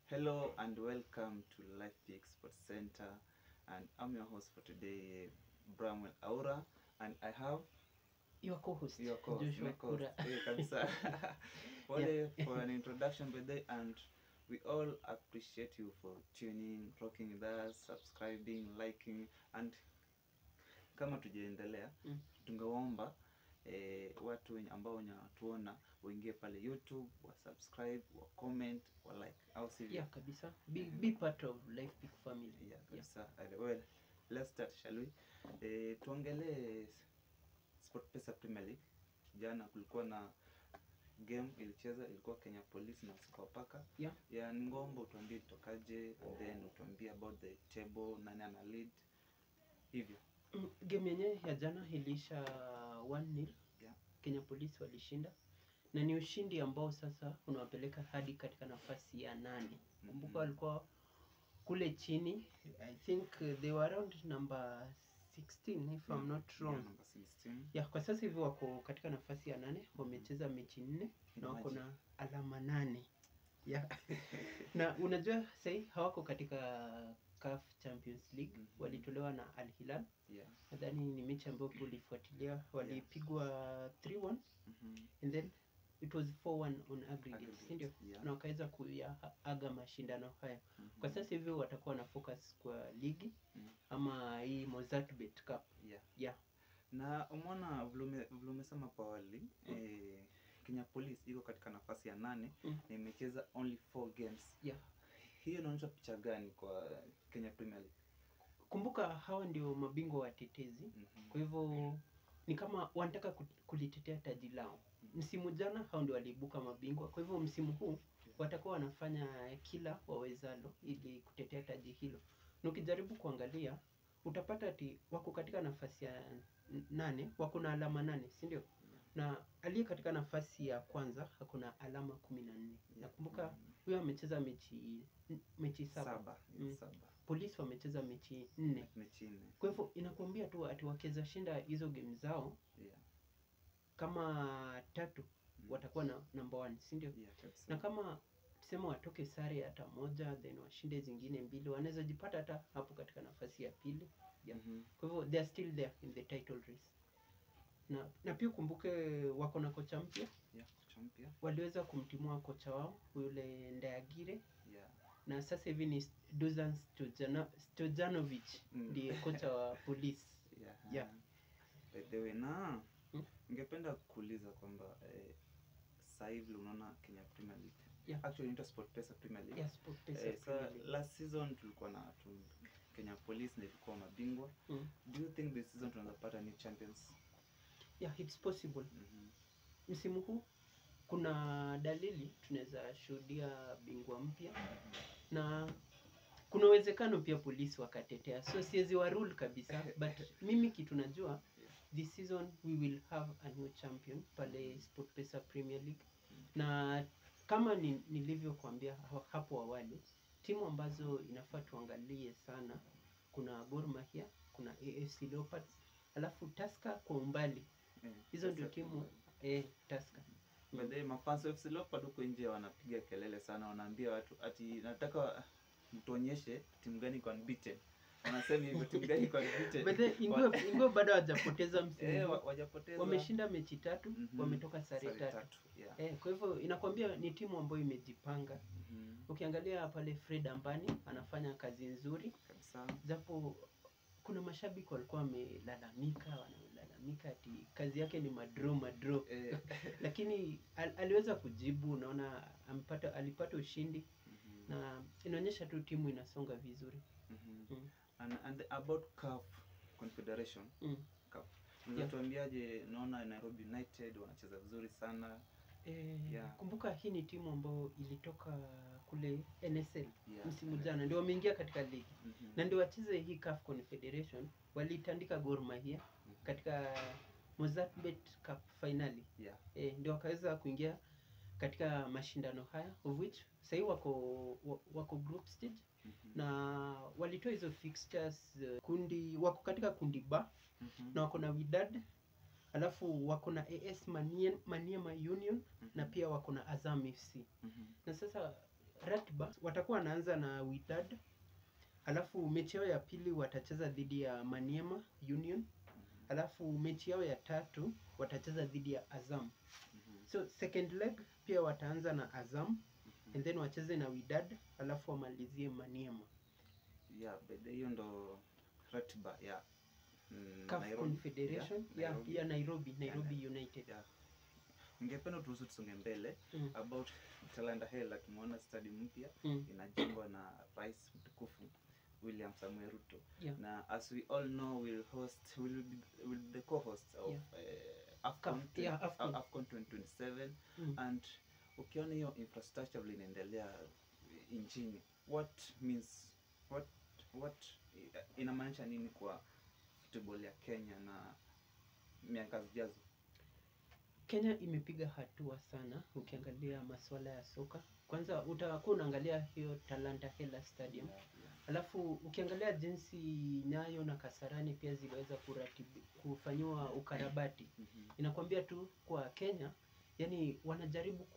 Hello and welcome to Life Peak Sports Center, and I'm your host for today, Bramwell Aura, and I have your co-host Joshua Kura. kabisa. Yeah. For an introduction by the, and we all appreciate you for tuning, rocking with us, subscribing, liking, and kama tujaendelea tungeomba watu ambao wanatuona waingie pale YouTube, wa subscribe, wa comment, wa like, au sivyo? Yeah, kabisa. Be part of Life Peak family. Yeah, kabisa. Well, let's start, shall we? Tuongelee SportPesa Premier League. Jana kulikuwa na game ilicheza, ilikuwa Kenya Police na Sofapaka. Yeah. Ya Ngombo, utuambie itokaje, and then utuambie about the table, nani ana lead. Hivyo. Game yenyewe ya jana ilisha 1-0. Yeah. Kenya Police walishinda. Na ni ushindi ambao sasa unawapeleka hadi katika nafasi ya 8. Kumbuka walikuwa kule chini. I think they were around number 16 if I'm not wrong. Yeah, number 16. Yeah, kwa sasa hivi wako katika nafasi ya 8, wamecheza mechi 4 na wako na alama 8. Yeah. Na unajua sasa hawako katika CAF Champions League. Walitolewa na Al Hilal. Yeah. Nadhani ni mechi ambayo ulifuatilia, walipigwa 3-1 and then it was 4-1 on aggregate, ndio? Yeah. Na wakaweza kuaga mashindano haya. Kwa sasa hivi watakuwa na focus kwa ligi ama hii Mozartbet Cup. Yeah. Yeah. Na umeona vile umesema kwa awali, Kenya Police iko katika nafasi ya 8 na imecheza only 4 games. Yeah. Hiyo inaonyesha picha gani kwa Kenya Premier League? Kumbuka hawa ndio mabingwa watetezi. Kwa hivyo ni kama wanataka kulitetea taji lao. Msimu jana hao ndio waliibuka mabingwa. Kwa hivyo msimu huu watakuwa wanafanya kila wawezalo ili kutetea taji hilo. Na ukijaribu kuangalia utapata ati wako katika nafasi ya 8, wako na alama 8, si ndio? Na aliye katika nafasi ya kwanza hakuna alama 14. Nakumbuka huyo amecheza mechi 7. Polisi wamecheza mechi 4. Kwa hivyo inakuambia tu ati wakiweza shinda hizo game zao, kama 3 watakuwa na number 1, si ndio? Na kama tuseme watoke sare hata moja then washinde zingine 2, wanaweza jipata hata hapo katika nafasi ya 2. Yeah. Kwa hivyo they are still there in the title race. Na pia kumbuke wako na kocha mpya. Yeah, kocha mpya. Waliweza kumtimua kocha wao yule Ndayagire. Yeah. Na sasa hivi ni Dusan Stojanovic ndiye kocha wa Police. Yeah. Yeah. By the way, na ningependa kuuliza kwamba sasa hivi unaona Kenya Premier League. Yeah. Actually inaitwa SportPesa Premier League. Yeah, SportPesa Premier League. Last season tulikuwa na Kenya Police na ilikuwa mabingwa. Do you think this season tunaweza pata new champions? Yeah, it's possible. Msimu huu kuna dalili tunaweza shuhudia bingwa mpya. Na kuna uwezekano pia Polisi wakatetea. So siwezi wa rule kabisa, but mimi kitu najua this season we will have a new champion pale SportPesa Premier League. Na kama nilivyokuambia hapo awali, timu ambazo inafaa tuangalie sana, kuna Gor Mahia, kuna AFC Leopards, alafu Tusker kwa umbali. Hizo ndio timu Tusker. Baadaye mafans wa FC Leopards huko nje wanapiga kelele sana, wanaambia watu ati nataka mtuonyeshe timu gani kwa unbeaten. Wanasema hivyo, timu gani kwa unbeaten. Baadaye ingo bado hawajapoteza msimu. Hawajapoteza. Wameshinda mechi 3, wametoka sare 3. Yeah. Kwa hivyo inakwambia ni timu ambayo imejipanga. Ukiangalia pale Fred Ambani anafanya kazi nzuri kabisa. Japo kuna mashabiki walikuwa wamelalamika ati kazi yake ni madro. Lakini aliweza kujibu, unaona alipata ushindi. Na inaonyesha tu timu inasonga vizuri. And about CAF Confederation Cup. Unatuambiaje? Naona Nairobi United wanacheza vizuri sana. Kumbuka hii ni timu ambayo ilitoka kule NSL msimu jana, ndio wameingia katika ligi. Na ndio wacheze hii CAF Confederation, walitandika Gor Mahia katika Mozartbet Cup finali. Ndio wakaweza kuingia katika mashindano haya, of which sasa wako group stage. Na walitoa hizo fixtures wako katika kundi ba na wako na Wydad, alafu wako na AS Maniema Union na pia wako na Azam FC. Na sasa ratiba watakuwa wanaanza na Wydad, alafu mechi yao ya pili watacheza dhidi ya Maniema Union, alafu mechi yao ya tatu watacheza dhidi ya Azam. So second leg pia wataanza na Azam and then wacheze na Wydad alafu wamalizie Maniema. Yeah, but hiyo ndo ratiba ya CAF Confederation ya Nairobi United. Yeah. Ningependa turuhusu tusonge mbele about Talanta Hela. Tumeona stadium mpya inajengwa na Rais mtukufu William Samuel Ruto. Na as we all know, will the co-hosts of AFCON 2027 and ukiona hiyo infrastructure vile inaendelea nchini, what inamaanisha nini kwa football ya Kenya na miaka zijazo? Kenya imepiga hatua sana ukiangalia masuala ya soka. Kwanza utakuwa unaangalia hiyo Talanta Hela Stadium. Alafu ukiangalia jinsi Nyayo na Kasarani pia ziliweza kufanywa ukarabati. Inakwambia tu kwa Kenya, yani wanajaribu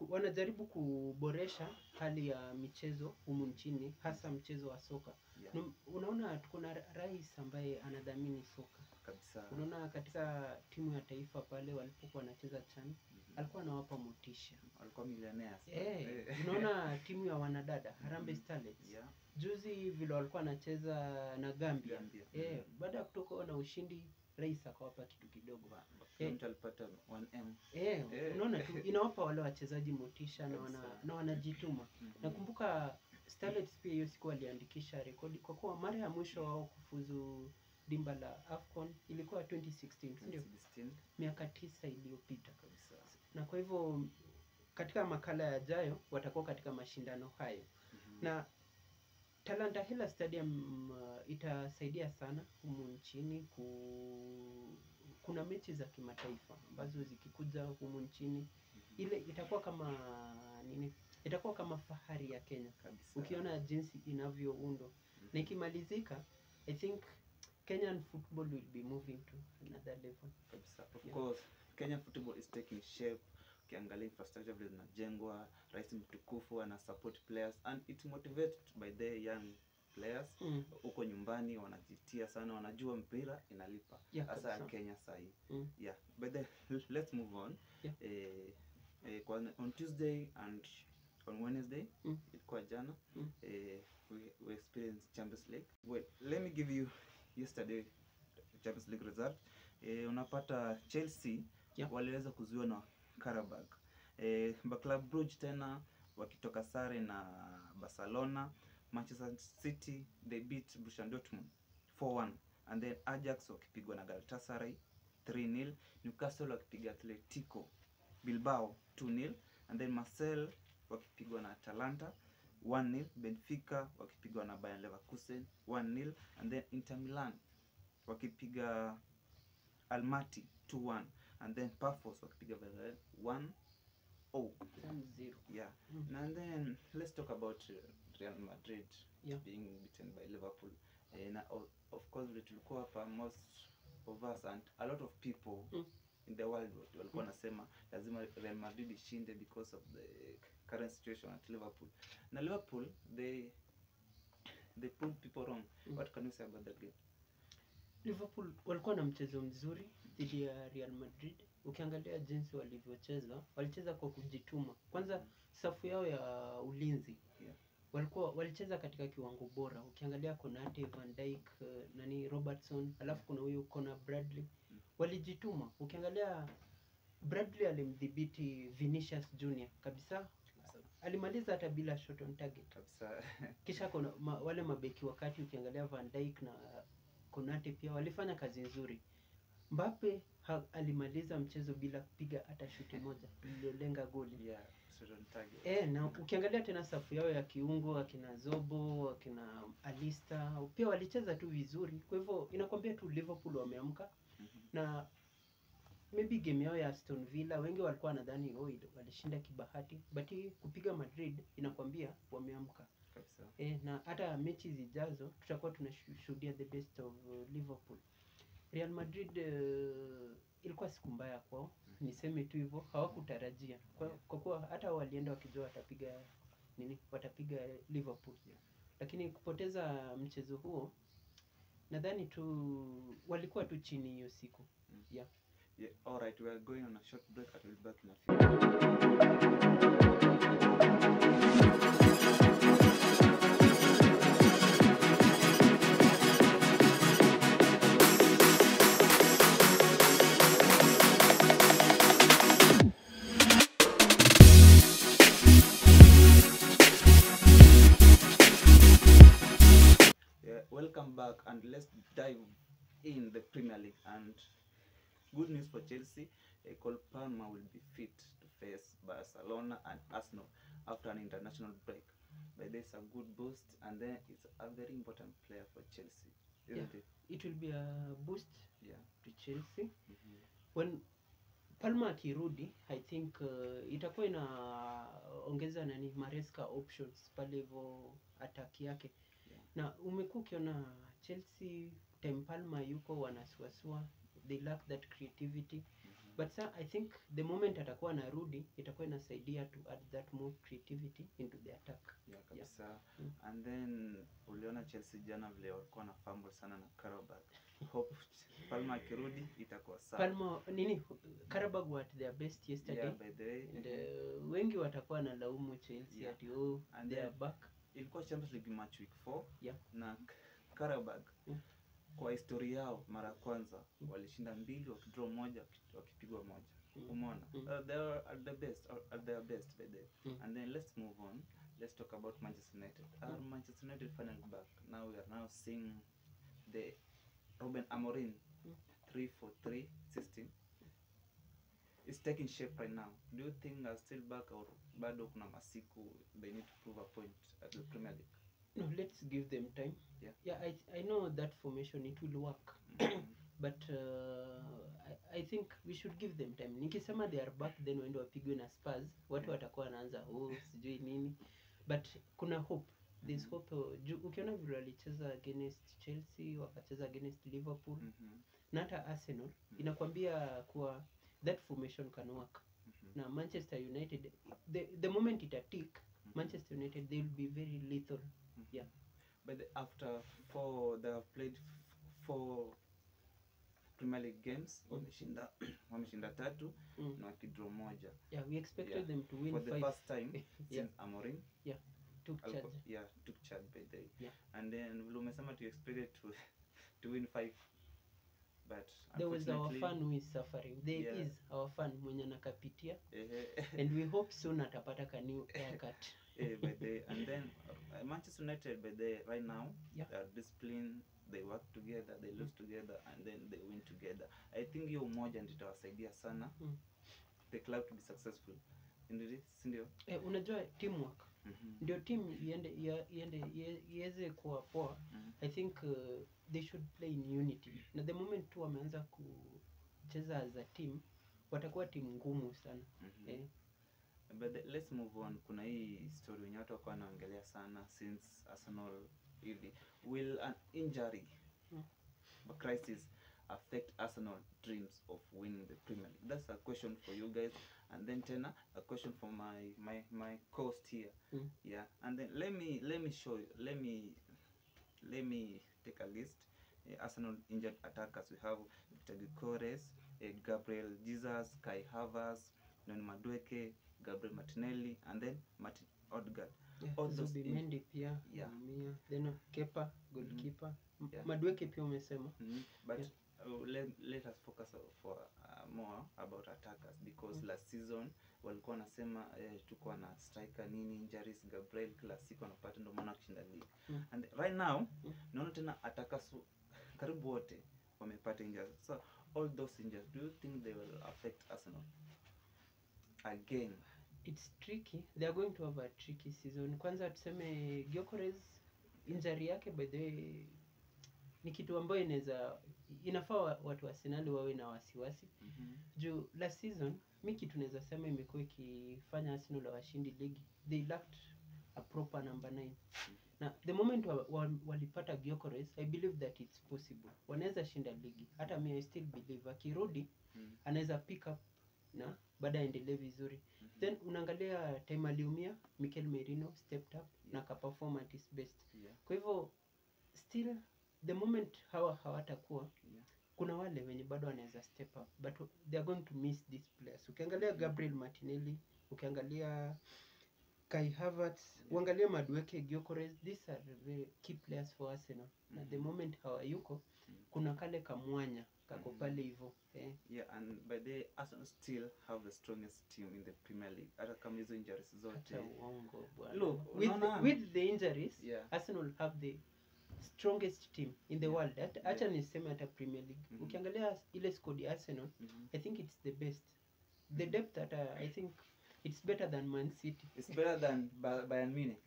wanajaribu kuboresha hali ya michezo humu nchini, hasa mchezo wa soka. Unaona tuko na rais ambaye anadhamini soka kabisa. Unaona katika timu ya taifa pale walipokuwa wanacheza CHAN, alikuwa anawapa motisha. Alikuwa millionaires. Unaona timu ya wanadada Harambee Starlets. Juzi vile walikuwa wanacheza na Gambia. Baada ya kutoka na ushindi, rais akawapa kitu kidogo. Mtu alipata 1M. Unaona tu inawapa wale wachezaji motisha na wanajituma. Nakumbuka Starlets pia hiyo siku waliandikisha rekodi kwa kuwa mara ya mwisho wao kufuzu dimba la AFCON ilikuwa 2016, ndio miaka 9 iliyopita kabisa. Na kwa hivyo katika makala yajayo watakuwa katika mashindano hayo. Na Talanta Hela Stadium itasaidia sana humu nchini. Kuna mechi za kimataifa ambazo zikikuja humu nchini, ile itakuwa kama itakuwa kama fahari ya Kenya kabisa. Ukiona jinsi inavyoundwa na ikimalizika, I think Kenyan football will be moving to another level kabisa. Of course, Kenyan football is taking shape. Ukiangalia infrastructure vile zinajengwa, rais mtukufu ana support players and it motivated by the young players. Uko nyumbani wanajitia sana, wanajua mpira inalipa. Hasa Kenya sahi. But then let's move on. On Tuesday and on Wednesday, ilikuwa jana, we experienced Champions League. Well, let me give you yesterday Champions League result. Unapata Chelsea waliweza kuzuiwa na Karabag. Club Brugge tena wakitoka sare na Barcelona. Manchester City they beat Borussia Dortmund 4-1 and then Ajax wakipigwa na Galatasaray 3-0. Newcastle wakipiga Atletico Bilbao 2-0 and then Marseille wakipigwa na Atalanta 1-0. Benfica wakipigwa na Bayer Leverkusen 1-0 and then Inter Milan wakipiga Almaty 2-1 and then Pafos wakipiga Villarreal 1-0. And then let's talk about Real Madrid being beaten by Liverpool. Of course tulikuwa hapa, most of us and a lot of people in the world walikuwa nasema lazima Real Madrid ishinde because of the current situation at Liverpool. Na Liverpool they proved people wrong. What can you say about that game? Liverpool walikuwa na mchezo mzuri dhidi ya Real Madrid. Ukiangalia jinsi walivyocheza, walicheza kwa kujituma. Kwanza safu yao ya ulinzi walicheza katika kiwango bora. Ukiangalia Konate, Van Dijk, Robertson, alafu kuna huyu Conor Bradley, walijituma. Ukiangalia Bradley alimdhibiti Vinicius Junior kabisa. Alimaliza hata bila shot on target kabisa. Kisha kuna wale mabeki wakati ukiangalia Van Dijk na Konate pia walifanya kazi nzuri. Mbappe alimaliza mchezo bila kupiga hata shuti moja iliyolenga goli. Shot on target. Na ukiangalia tena safu yao ya kiungo, akina Zobo, akina Alista, pia walicheza tu vizuri. Kwa hivyo inakwambia tu Liverpool wameamka. Na maybe game yao ya Aston Villa wengi walikuwa wanadhani walishinda kibahati, but kupiga Madrid inakwambia wameamka kabisa. Na hata mechi zijazo tutakuwa tunashuhudia the best of Liverpool. Real Madrid ilikuwa siku mbaya kwao. niseme tu hivyo, hawakutarajia kwa kuwa hata walienda wakijua watapiga Liverpool, lakini kupoteza mchezo huo nadhani tu walikuwa tu chini hiyo siku. Yeah. Yeah, all right, we are going on a short break. I will be back in a few. Welcome back, and let's dive in the Premier League. And good news for Chelsea, Cole Palmer will be fit to face Barcelona and Arsenal after an international break. But there's a good boost, and then it's a very important player for Chelsea, isn't it? It will be a boost to Chelsea. When Palmer akirudi, I think itakuwa inaongeza Maresca options pale hivyo attack yake. Na umekuwa ukiona Chelsea time Palmer yuko wanasuasua, they lack that creativity. But sir, I think the moment atakuwa anarudi itakuwa inasaidia to add that more creativity into the attack. Kabisa. And then uliona Chelsea jana vile walikuwa na fumble sana na Karabag. Hope Palmer akirudi itakuwa sawa. Palmer Karabag were at their best yesterday. Yeah, by the way. And wengi watakuwa na laumu Chelsea ati they are back. Ilikuwa Champions League match week 4 na Karabag kwa historia yao mara kwanza walishinda 2 wakidraw 1 wakipigwa 1. Umeona? They are at their best by the. And then let's move on. Let's talk about Manchester United. Manchester United finally back. Now we are now seeing the Ruben Amorim 3-4-3 system. It's taking shape right now. Do you think they're still back, or bado kuna masiku they need to prove a point at the Premier League? No, let's give them time. I know that formation it will work. But I think we should give them time. Nikisema they are back, then waende wapigwe na Spurs, watu watakuwa wanaanza sijui nini. But kuna hope. There's hope. Ukiona vile walicheza against Chelsea, wakacheza against Liverpool, na hata Arsenal, inakwambia kuwa that formation can work. Now Manchester United, the moment it tick, Manchester United, they will be very lethal. But after they have played 4 Premier League games, wameshinda 3 na wakidraw 1. We expected them to win for the 5. first time since Amorim took charge by the. And then umesema to expected to win 5. But there was our fan who is suffering. There is our fan mwenye nakapitia. And we hope soon atapata ka new haircut. And then Manchester United right now they are disciplined, they work together, they lose together, and then they win together. I think hiyo umoja ndio itawasaidia sana the club to be successful. Ndio unajua teamwork ndio team iweze kuwa poa. I think they should play in unity. Na the moment tu wameanza kucheza as a team, watakuwa timu ngumu sana. But let's move on. Kuna hii story wenye watu wako wanaongelea sana since Arsenal hivi. Will an injury crisis affect Arsenal dreams of winning the Premier League? That's a question for you guys. And then tena a question for my co-host here. And then let me show you. Let me take a list. Arsenal injured attackers. We have Victor Gyökeres, Gabriel Jesus, Kai Havertz, Noni Madueke, Gabriel Martinelli, and then Martin Odegaard. All those Mendy pia. Then Kepa, goalkeeper. Madueke pia umesema. But let us focus for more about attackers, because last season walikuwa nasema tuko na striker nini injuries, Gabriel kila siku anapata ndio maana kushinda league. And right now naona tena attackers karibu wote wamepata injuries. So all those injuries, do you think they will affect Arsenal again? It's tricky. They are going to have a tricky season. Kwanza tuseme Gyökeres injury yake by the way ni kitu ambayo inafaa watu wa Arsenal wawe na wasiwasi. Juu last season mimi kitu naweza sema imekuwa ikifanya Arsenal washindi ligi. They lacked a proper number 9. Na the moment walipata Gyökeres, I believe that it's possible. Wanaweza shinda ligi. Hata mimi I still believe akirudi anaweza pick up na baada aendelee vizuri. Then unaangalia time aliumia, Mikel Merino stepped up na akaperform at his best. Kwa hivyo still the moment hawatakuwa kuna wale wenye bado wanaweza step up, but they are going to miss these players. Ukiangalia Gabriel Martinelli, ukiangalia Kai Havertz, uangalia Madueke, Gyökeres, these are the key players for Arsenal. Na the moment hawayuko kuna kale kamwanya kako pale hivyo. Yeah, and by the Arsenal still have the strongest team in the Premier League. Hata kama hizo injuries zote. Look, with the injuries, Arsenal have the strongest team in the world. Acha niseme hata Premier League. Ukiangalia ile squad ya Arsenal, I think it's the best. The depth that I think it's better than Man City. It's better than Bayern Munich.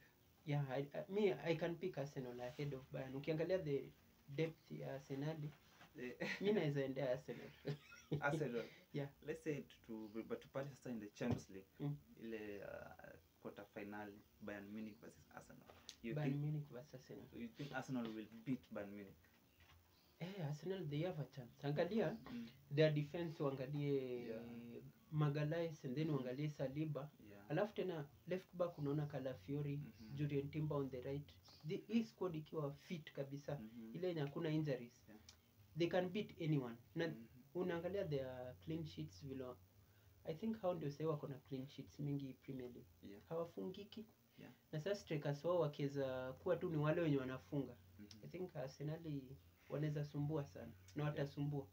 Yeah, I can pick Arsenal ahead of Bayern. Ukiangalia the depth ya Arsenal, mimi naweza endea Arsenal. Arsenal. Yeah. Let's say but to party sasa in the Champions League. Ile quarter final Bayern Munich versus Arsenal. Bayern Munich versus Arsenal. You think Arsenal will beat Bayern Munich? Arsenal they have a chance. Angalia their defense, uangalie Magalhaes and then uangalie Saliba. Alafu tena left back unaona Calafiori, Jurriën Timber on the right. Hii squad ikiwa fit kabisa, ile yenye hakuna injuries. They can beat anyone. Na unaangalia their clean sheets vile. I think how ndio sasa wako na clean sheets mingi Premier League. Hawafungiki. Na sasa strikers wao wakiweza kuwa tu ni wale wenye wanafunga. I think Arsenal wanaweza sumbua sana na watasumbua.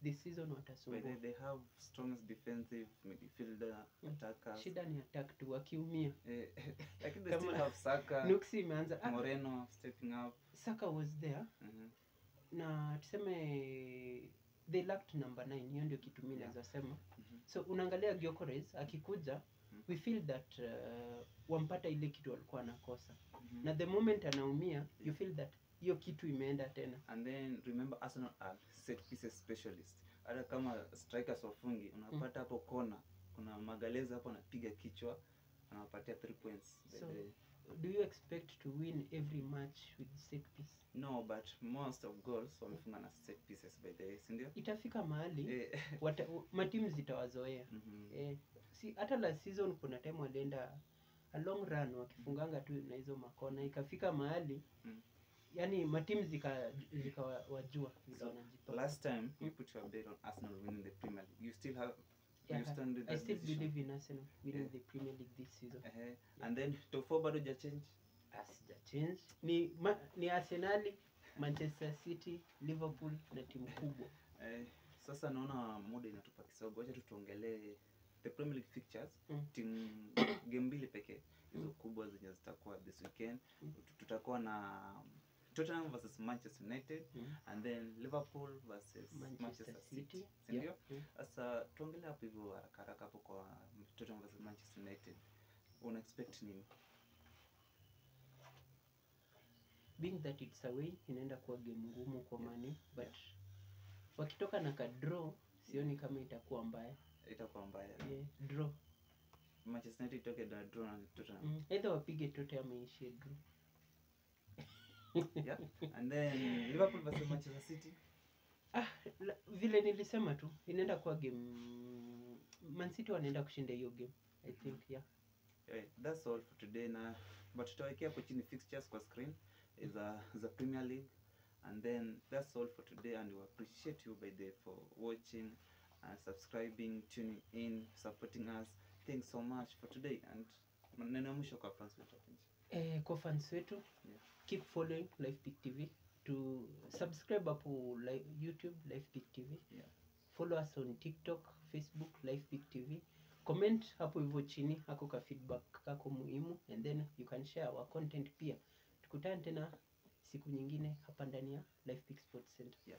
This season watasumbua. But they have strongest defensive midfielder, attackers. Shida ni attack tu wakiumia. Lakini they still have Saka. Nuksi imeanza. Moreno stepping up. Saka was there. Na tuseme they lacked number 9. Hiyo ndio kitu mimi naweza sema. So unaangalia Gyökeres akikuja, we feel that wampata ile kitu walikuwa nakosa. Na the moment anaumia, you feel that hiyo kitu imeenda tena. And then remember Arsenal are set pieces specialists. Hata kama strikers wafungi, unapata hapo kona, kuna Magalhaes hapo anapiga kichwa, anawapatia 3 points. So do you expect to win every match with set piece? No, but most of goals wamefunga na set pieces by the way, si ndio? Itafika mahali matimu zitawazoea. Si hata la season kuna time walienda a long run wakifunganga tu na hizo makona, ikafika mahali yani matimu zikawajua vile wanajitoa. Last time you put your bet on Arsenal winning the Premier League. You still have I still believe in Arsenal winning the Premier League this season. And then top 4 bado hajachange? Sijachange. Ni Arsenal, Manchester City, Liverpool na timu kubwa. Sasa naona muda inatupa kisogo. Acha tuongelee the Premier League fixtures. Timu game mbili pekee hizo kubwa zenye zitakuwa this weekend. Tutakuwa na Tottenham versus Manchester United and then Liverpool versus Manchester City. Ndio? Sasa tuongelee hapo hivyo haraka hapo kwa Tottenham versus Manchester United. Una expect nini? Being that it's away, inaenda kuwa game ngumu kwa Man, but wakitoka na ka draw, sioni kama itakuwa mbaya. Draw. Manchester United itoke na draw na Tottenham. Either wapige Tottenham iishie draw. And then Liverpool versus Manchester City. Vile nilisema tu inaenda kuwa game, Man City wanaenda kushinda hiyo game. I think that's all for today na but tutawekea hapo chini fixtures kwa screen is the Premier League, and then that's all for today, and we appreciate you by the for watching and subscribing, tuning in, supporting us. Thanks so much for today, and neno mwisho kwa fans wetu. Kwa fans wetu, keep following LifePick TV, to subscribe hapo YouTube LifePick TV. Follow us on TikTok, Facebook LifePick TV. Comment hapo hivyo chini hako ka feedback kako muhimu, and then you can share our content pia. Tukutane tena siku nyingine hapa ndani ya LifePick Sports Center.